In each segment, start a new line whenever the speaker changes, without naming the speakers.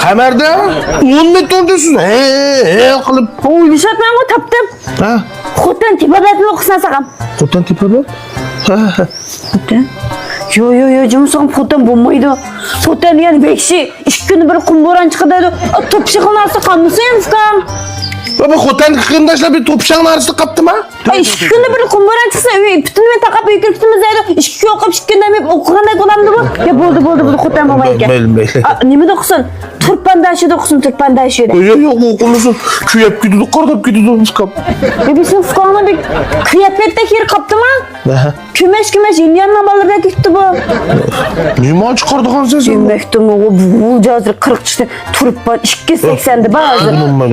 Qamarda 10 metr o'rdasiz. Qilib.
O'ylashab men topdim.
Ha?
Xotin tipabatni o'qisam saqam.
Xotin tipabat? Ha.
Xotin? Yo, jumsoq xotin bo'lmaydi. Xotin yani bekshi 2 kun bir qumboran chiqadi. Topshiq narsa qolmasa ham.
Baba xotin qindashlar bir topshaq narsa qaptimi?
2 kun bir qumboran chiqsa, butunmen taqab yuribmiz deydi. 2 kun o'qib 2 kundan men o'qiganday bo'lamdi bu. Ya bo'ldi, xotin bo'lmay ekan.
Mayli.
Nima o'qisin? Turpandashida o'qisin, turpandashida.
Yo'q, o'qilmasin. Kuyab ketdi, qordab ketdi ufqab.
Bizim ufqani kıyafette kiri qaptimi?
Aha.
Kümeş yilyandan balıda ketdi bu.
Nima chiqardigan siz?
Demektim o bu hazır 40 çıktı. Turpan 280'di bazı.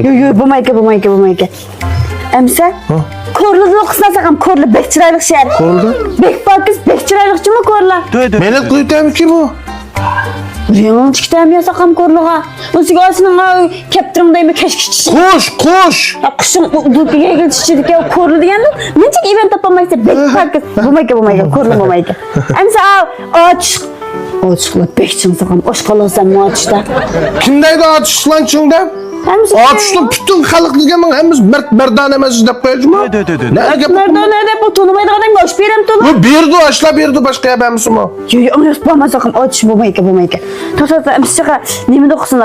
Yo, bo'lmaydi. Emsa? Korlu'da o'qisam saqam, Korlu bekçiraylik shahar.
Korlu?
Bekpakiz bekçiraylikchimi Korlu?
Meni qo'ytamki bu.
Riyonun çıktım ya saqam Korlu'ga. O'ziga olsin kaptirimdaymi kashkichi.
Qo'sh.
Qishim dulkiga kelishchidik ya Korlu deganda, mencha event topamaysa bekpakiz. Bo'lmaydi, Korlu bo'lmaydi. Emsa Ochiqlab bekchim saqam, oshqolasam ochda.
Kimdaydi ochiqlanchingda? Otishdan bütün xalqlarga men hamiz mardona emas deb qo'yajmi?
Mardona deb bu tonimaydigan odamga osh beram to'la.
Bu berdi, oshlab berdi, boshqa yapamsizmi?
Yo'q, uni bo'lmasa ham otish bo'lmaydi. To'satda amsiga nima o'qisin?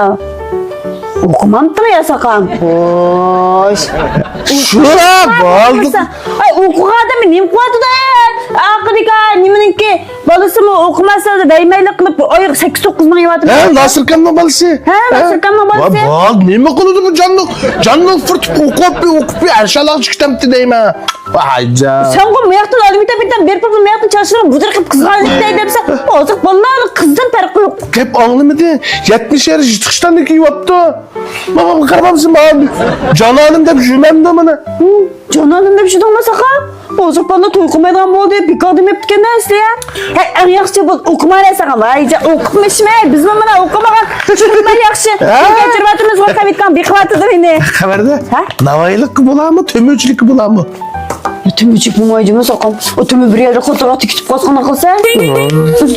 O'qimamdimi ya saqam? Xo'sh.
Shu bo'ldi.
Ay, o'qiganmi nima qiladi-da? Aqliga nimaniki bolasimi o'qimasada daymaylik qilib oyiq 8-9 ming yeyapti.
Ha, Nasirkamning bolasi.
Ha, Nasirkamning bolasi.
Bak, nima qiladi bu jonliq fırtıp o'qib, arshaloq chiqtamdi deyman. Vayja.
Sen bu meyaqdan alimitabidan berib turib meyaqdan çalışırım budur qilib qizg'anlikday debsa, oziq bolalar qizdan farqi yo'q.
Gap anlamadi. 70 yaş chiqishdan kiyapti. Baba qarabamsın bana. Jonanim deb jumamda mana.
Jonanim deb judama saqam. Oziq bolalar to'y qilmaydigan bo'ldi, bekodim etgan narsa ya. Eng yaxshi bu o'qimaylar saqam. Vayja o'qitmishmay, biz mana o'qimagan. Shunday yaxshi. Kechirvatimiz vaqt bitgan beqiyatdi meni.
Xabarda? Navoiylik bo'ladimi, to'muvchilik bo'ladimi?
Tümücük bu maycımı sokam. O tümü bir yerde fotoğrafı kütüp kalsana kılsa.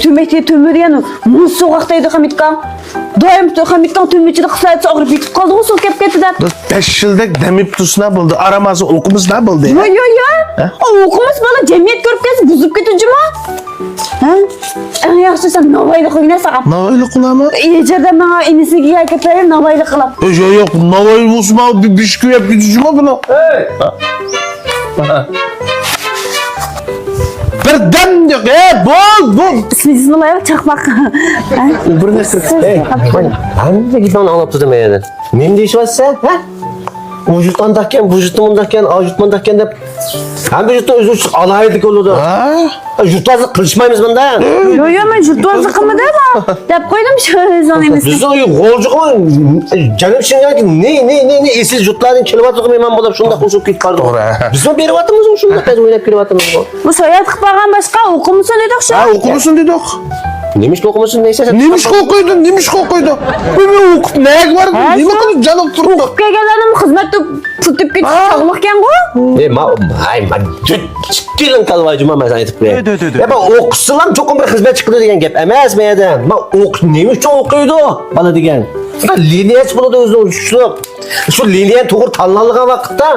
Tümekte tümür yani. Muz sokaktaydı Hamitkan. Doyum Hamitkan tümücüde kısayet ağrıp yitip kaldı. O sok hep getirdi.
5 yıldak demip tusuna buldu. Araması okumuz ne buldu?
Yo. O okumuz bana cemiyet görüp gelsin. Buzup gitince mi? En yaxşı sen Navoiylik oyna saqam.
Navoiylik qilami?
Ejerda menga inisiga yakatlar Navoiylik qilam.
Yo'q, Navoiy bo'lsa bir bishku yeb ketishmi buni? Birdan yo'q, bo'l.
Bismillah chaqmoq.
Bir narsa. Hamma gidoni olib turdim yana. Men deyishyapsan, ha? Vujudmandakan, vujudmandakan, ajutmandakan deb hamma yurtda o'zi uchun alaylik bo'ladi. Ha? Yurtazlik qilishmaymiz bunda.
Yo'q, men yurtazlik qilmadimmi? Deb qo'ydim shu zoningizni.
Bizning g'oljiqmi? Janim shunga ne esiz yurtlarning kelyapti men bo'lib shunda qo'shib ketib qoldim. Biz ham beryapmiz shunda qayta o'ynab kelyapmiz.
Bu soyat qilib qolgan boshqa o'qimsin dedik shu.
Ha, o'qimsin dedik.
Nemish o'qimasin neyse.
Nemish qo'ydi. Bu men o'qib nega bor? Nima qilib janob turibdi?
O'qib kelganlarim xizmatda tutib ketib sog'liqkan-ku.
Men kelin kalvajima men aytib qo'yaman. Ya bu o'qisam cho'qim bir xizmat chiqdi degan gap emas menda. Men nima uchun o'qiydi bola degan. Liniyasi bo'ladi o'zining ushliq. Shu liniya to'g'ri tanlangan vaqtda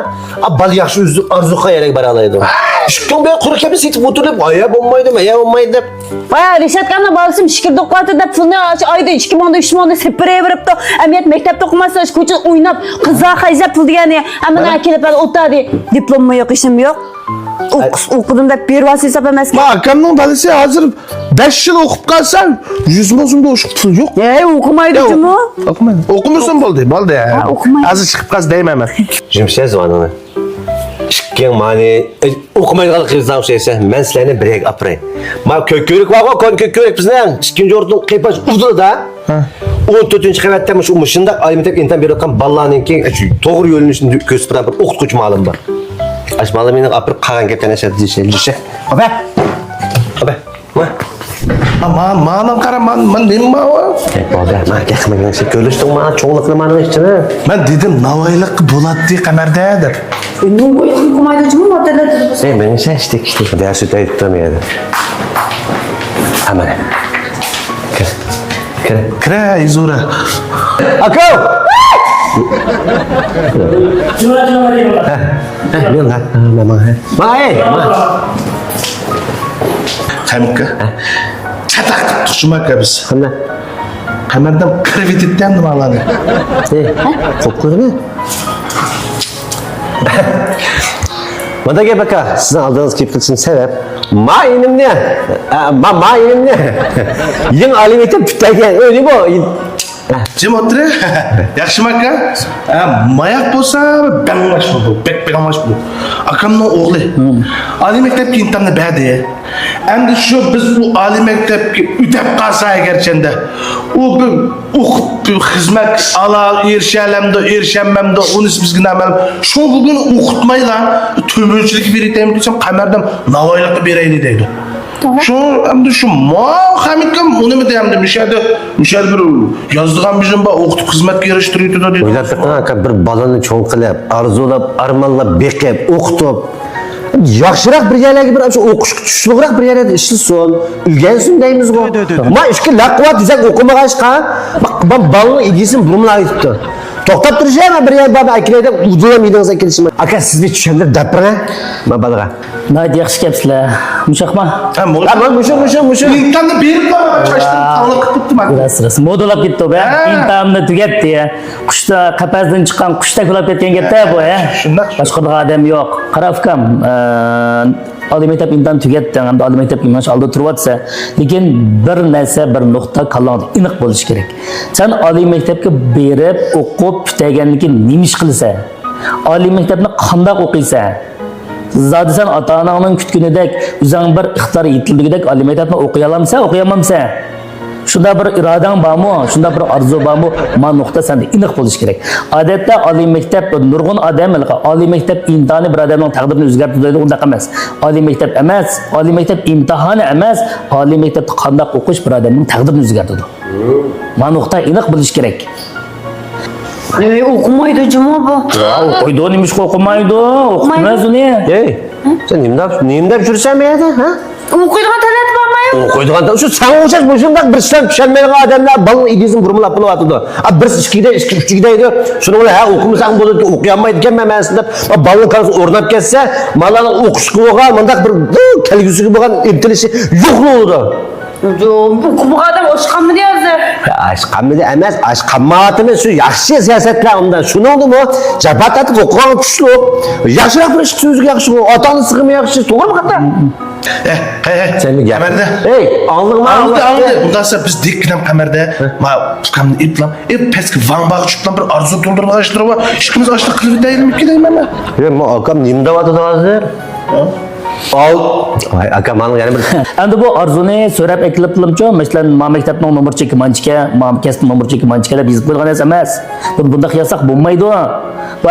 bola yaxshi orzuga yarak bora oladi. Ishqim bir qurib setib o'tirib, aya bo'lmaydi deb.
Baya Rishadkanning bolasi shikirda o'qiyapti deb pulni oyda 2 ming 3 ming separaveribdi. Amiyat maktabda o'qimasa, ko'cha o'ynab, qizlar hayzab pul degani, amana kelib o'tadi. Diplomim yo'q, ishim yo'q. O'qidim deb bervasi hesab emas.
Akamning bolasi hozir 5 yil o'qib qolsa, 100 ming so'mda o'shiq pul yo'q.
O'qimaydi-ku.
O'qimaydi. O'qimasin bo'ldi. Hozir chiqib qaz deyman men.
Jimsiz vanani. Ishqing mani o'qimaydigan qizlar o'xshaysa, men sizlarni birga apray. Men ko'kko'rik bor-ku, ko'kko'rik bizning ikkinchi o'rnin qiypash udilda. 14-qavatda shu shunday alimentiv intan berayotgan bolalarninki to'g'ri yo'lini ko'rsatib bir o'qituvchi ma'lum bor. Ashmali meni apirib qolgan gapdan yashadi. Aba.
Ma'nam qara, men nima o?
Bola, men qilmagan narsa ko'rishdim, men cho'g'liqni ma'no ichini.
Men dedim Navoiylik bo'ladi qamarda deb.
Navoiylik qilmaydi-ku, modellar dedi.
Men ishtik. Ders o'tayotdim edi. Hemen.
Kire izura.
Akıl! Ben lan. Mama.
Kamikka. Çatak tuşumak ya biz.
Hamle.
Kamerden krevitetten mi alanı?
Çok koyma. Bana gel baka. Sizin aldığınız kipkıtsın sebep. Ma inim ne? Ma inim ne? Yin alimete pütterken öyle bu.
Cem otur. Yakşımakka. Mayak bolsa ben uğraş bu. Bek uğraş bu. Akamның oğlu. Ali mektep ki intamda bәді. Әмді şu biz bu Ali mektep ki ütep kalsa gerçekten de. O bir hizmet ala erişememde onu biz gınamalım. Şu bugün okutmayla tümülçülük bir item desem kamerden navaylıklı bir eyli deydi. Şu hem de şu Hamid'im onu mu diyeyim de bir bir yazdığım bizim okutup hizmet yarıştırıyordu da dedi.
Oylab bir balani çoğun qilib, arzulab, armanlab, beqib, o'qitib, yaxshiroq bir yerlarga bir o'qish kuchliroq bir yerda ishlasin, o'rgansin deymiz-ku. Ma ishga laqvat desa o'qimagancha, bak balani egisin burumlar aytibdi. To'xtab turishaymi bir yer baba akilada uzulamidingiz kelishim. Aka sizga tushundir dapirang. Ma balaga.
Nayt yaxshi kelibsizlar. Mushaqma.
Ha, mola.
Ha, mushu.
İntanı berib bana çaştım, tanlıq qıptım ben.
Sırası modulab ketdi bu. İntamni tugatdi. Qushda qapasdan chiqqan qushdak bo'lib ketgan gapda bu.
Shundoq.
Boshqa odam yo'q. Qara ukam, oliy maktab imtihon tugatdi, hamda oliy maktab imtihon oldi turyapsa, lekin bir narsa, bir nuqta qalongda aniq bo'lishi kerak. Sen oliy maktabga berib, o'qib, tutaganlikni nima ish qilsa, oliy maktabni qanday o'qiysan, zaten sen ata-onangning kutgunidek, o'zing bir ixtiyor yetildigidek oliy maktabni o'qiy olamsan, o'qiyolmamsan. Shunda bir irodang bormi, shunda bir orzu bormi, mana nuqta senda aniq bo'lishi kerak. Odatda oliy maktab nurg'un odamlar oliy maktab imtihoni bir odamning taqdirini o'zgartiradi, unda emas. Oliy maktab emas, oliy maktab imtihoni emas, oliy maktabda qanday o'qish bir odamning taqdirini o'zgartiradi. Mana nuqta aniq bo'lishi kerak.
O'qimaydi juma bu.
O'qiydi, nima ish o'qimaydi? O'qimas uni.
Ey, sen nimdab yursan bu yerda, ha?
O'qiydigan talat bormaymi?
Qo'ydigan shu sen o'xshash mushundaq bir ishdan tushunmaydigan odamlar balni egizini burmilab bo'lyapti. Bir ishkida, uchikda edi. Shuni bilan ha o'qimasang bo'ladi, o'qiy olmaydi ekanman men deb balni qarasa o'rnab ketsa, malani o'qishga bo'lgan bundaq bir kelgusiga bo'lgan intilishi yo'q bo'ldi.
Bu adam oshqanmi deyapsiz?
Aşqamidi emas, aşqammatimi shu yaxshi siyosatlar unda. Shuningdimi, jabat atib o'qigan kuchli. Yaxshiroq bir ish so'zga yaxshi, ota-ona sig'imi yaxshi, to'g'rimi xato? Sen bir gap.
Kamerde.
Ey, anlıqma.
Anladı. Bundan sonra biz dikkilen kamerde. Ma kamni iplam. Peski van bağı çıklan bir arzu doldurma açtırı var. İşkimiz açtık kılıbı değilim mi gideyim ama.
Ma akam nimda vatı da hazır? Al. Ay akam anı yani bir.
Endi bu arzuni so'rab aytilibdilimcha, masalan, ma maktabning nomer cheki manchika, ma kasb nomer cheki manchikalar bizib qo'ygan emas. Bunda qiyosak bo'lmaydi.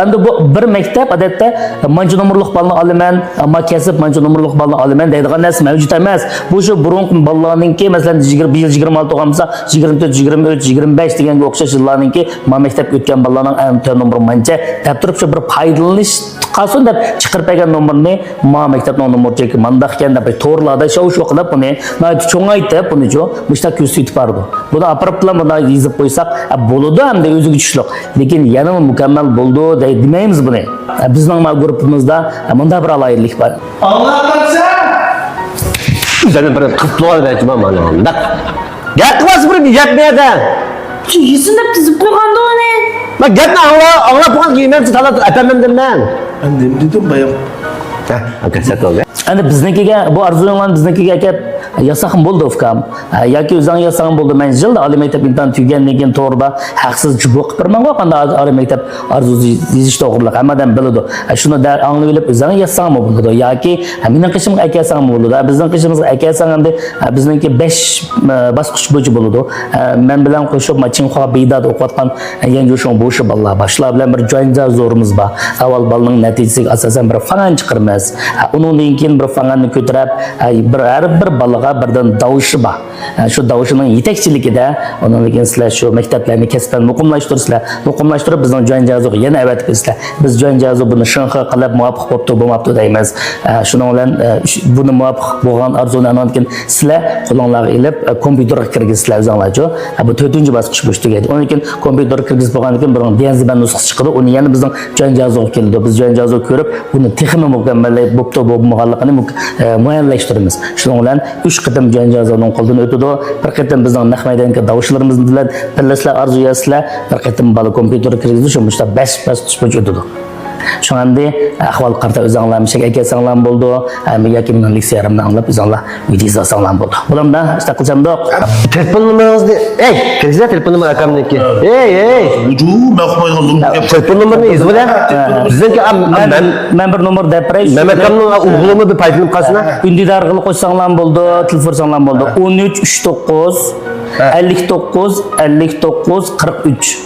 Endi bu bir maktab odatda mancha nomerlik balni olaman, ma kasb mancha nomerlik balni olaman deydigan narsa mavjud emas. Bu shu burunqi balalarninki, masalan, 26 olgansa 24, 23, 25 deganga o'xshash yillarninki ma maktabga o'tgan balalarning eng nomer mancha deb turib shu bir foydalanish qolsin deb chiqarib bergan nomerni ma maktabning nomer cheki mandaq ekan deb to'g'riladi, shu qilib buni cho'ngaytib buni mushta ko'rsatib bordi. Buni apirib bilan buni yozib qo'ysak bo'ladi hamda o'ziga tushliq. Lekin yana mukammal bo'ldi demaymiz buni. Bizning guruhimizda bunda bir alaylik bor.
Anlatsa.
Üzerine bir kıplığa belki ben anlamam. Gel kıvası bir yapmaya da.
Yüzünde dizip koygandı o ne?
Bak gel anla puan giymem talat efendim ben.
Ben dedim bayım.
Hakikaten oldu.
Endi biznikiga bu arzularni biznikiga kelib yasaqim bo'ldi ukam. Yoki o'zing yasaqim bo'ldi. Men yilda oliy maktab imtihon tugagandan keyin to'g'rida haqsiz jubo qilib birman qanday oliy maktab arzusi yezish to'g'riliq hammadan biladi. Shuni anglab olib o'zing yasaqim bo'ldi yoki mening qishimga akasam bo'ldi. Bizning qishimizga akasam endi bizniki 5 bosqich bo'yicha bo'ladi. Men bilan qo'shib Machinxo Beydad o'qiyotgan yangi o'sha bo'shi bolalar boshlar bilan bir joyinja zo'rimiz bor. Avval bolaning natijasiga asosan bir fan chiqirmiz. Undan keyin ulkan bir fanganni ko'tarib, har bir balaga birdan davushi bor. Shu davushining yetakchiligida ondan sizlar shu maktablarni kasbdan muqimlashtirib bizning joy jazoga yana avatib bizlar. Biz joy jazo buni shinqa qilib muvofiq bo'pti, bo'lmabdi deymiz. Shuning bilan buni muvofiq bo'lgan arzuni anonkin sizlar qo'linglarga ilib kompyuterga kirgizsizlar o'zinglarcha. Bu 4-bosqich bo'lish tugaydi. Undan keyin kompyuterga kirgizib bo'lgandan keyin bir benziban nusxa chiqadi. Uni yana bizning joy jazoga keldi. Biz joy jazo ko'rib, buni texnik mukammallik bo'pti, bo'lmaganligini muayyanlashtiramiz. Shuning bilan 3 qitim joy jazoning qo'ldan o'tadi. Bir qitim bizning naq maydonga davishlarimiz bilan birlashlar arzuyasizlar. Bir qitim bala kompyuterga kirgizish uchun 5 bosqich o'tadi. Shunday ahvol qarta o'zinglarni shak akasanglar bo'ldi. Yoki men leksiyarimni anglab o'zinglar video sanglar bo'ldi. Bulamda ishta qilsam-da.
Telefon numarangizni, kelingizlar telefon numara akamniki.
Ucu ben okumaydım.
Telefon numaranı yazı bilen. Bizdeki
men bir nomer deb beray.
Mehmet akamның uğulunu bir paytılım qasına.
Gündüz arqılı qo'shsanglar bo'ldi, telefon sanglar bo'ldi. 13 39 59 59 43.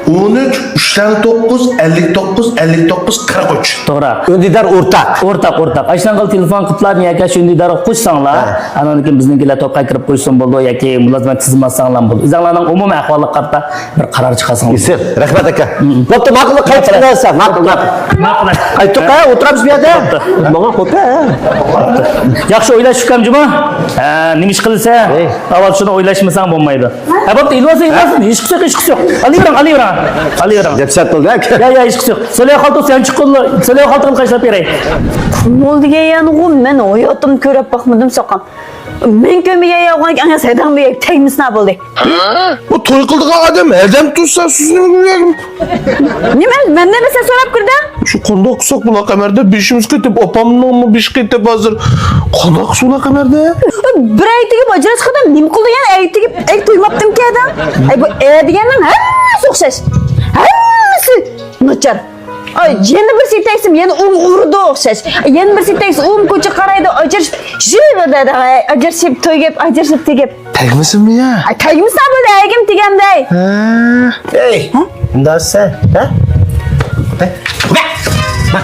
13, 39, 59, 59, 43.
To'g'ri.
Öndidar o'rtaq.
O'rtaq. Ashdan qil telefon qilib yoki shunday qo'shsanglar, anan keyin biznikilar to'pqa kirib qo'ysin bo'ldi yoki mulozimat tizimlasanglar bo'ldi. O'zinglarning umumiy ahvoli qarta bir qaror chiqasanglar.
Isir, rahmat aka. Bo'pti, ma'qul qaytib ma'qul. Qaytib o'tiramiz bu yerda. Menga qo'pa.
Yaxshi o'ylash ukamjima. Nima ish qilsa, avval shuni o'ylashmasang bo'lmaydi. Bo'pti, ilvasin. Ish qilsa. Aliyorum.
Depsat bo'ldi aka.
Ya ish qilsa. So'lay xalto sen chiqqin. So'lay xaltoni qashlab beray.
Moldiga yanğum men oyatim ko'rib baxmadim soqam. Men kömüye yağmak ana sedan bir tegmis ne buldu?
Bu toy kıldığı adam elden tutsa süzünü görüyorum.
Ne ben de mesela sorap kırdı?
Şu konuda okusak bula kamerde bir işimiz ketip opamın mı bir şey ketip hazır. Konuda okusula kamerde.
Bir ayetigi bacırız kadar nim kıldı yani ayetigi duymaptım ki adam. Ay bu diyenden hemmesi okşaş. Hemmesi naçar. Ay yeni bir şey teksim yeni vurdu okşaş. Yeni bir şey teksim koça karaydı acır jüri dedi acırşıp toygep acırşıp tegep.
Tekmesin mi ya?
Ay tegimiz ne böyle egim tegemdey.
Hey. Bundan sen, ha? Bak.